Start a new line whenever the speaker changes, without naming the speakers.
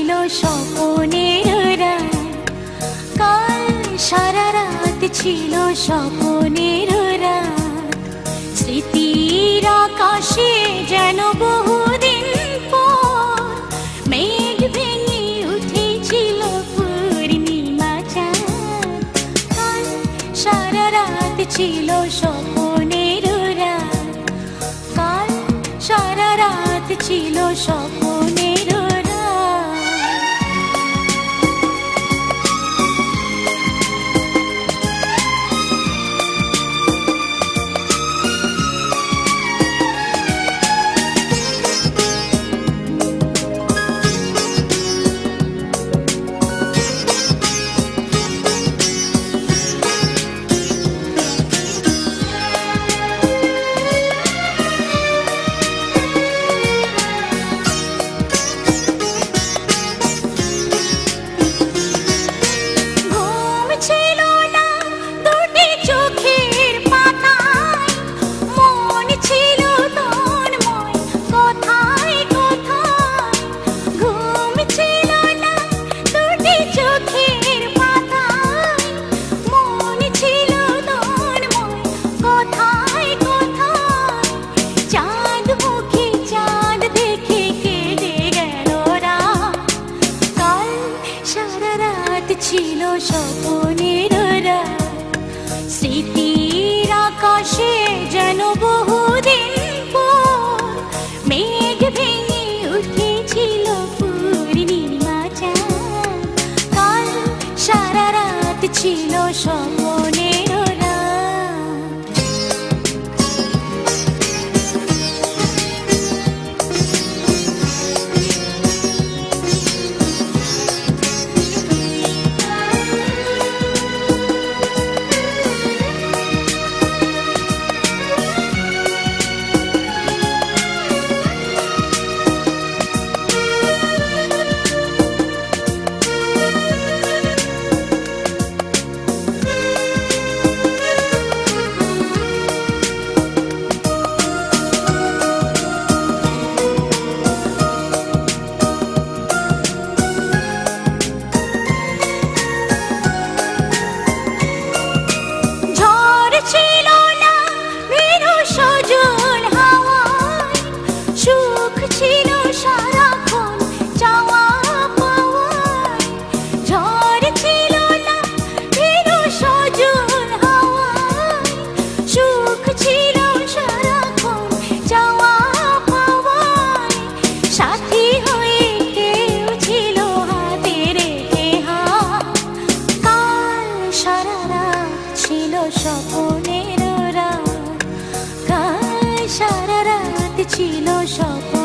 ছিল স্বপ্নের রাত, কাল সারা রাত ছিল স্বপ্নের রাত। স্মৃতির আকাশে যেন বহুদিন পর মেঘ ভেঙে উঠেছিল পূর্ণিমা চাঁদ। কাল সারা রাত ছিল স্বপ্নের রাত, কাল সারা রাত ছিল স্বপ্নের রাত। ছিল স্বপ্নের রাত, স্মৃতির আকাশে যেন বহুদিন পর মেঘ ভেঙে উঠেছিল পূর্ণিমা চাঁদ। কাল সারা রাত ছিল স্বপ্নের রাত। স্বপ্নের রাত, কাল সারা রাত ছিল স্বপ্ন।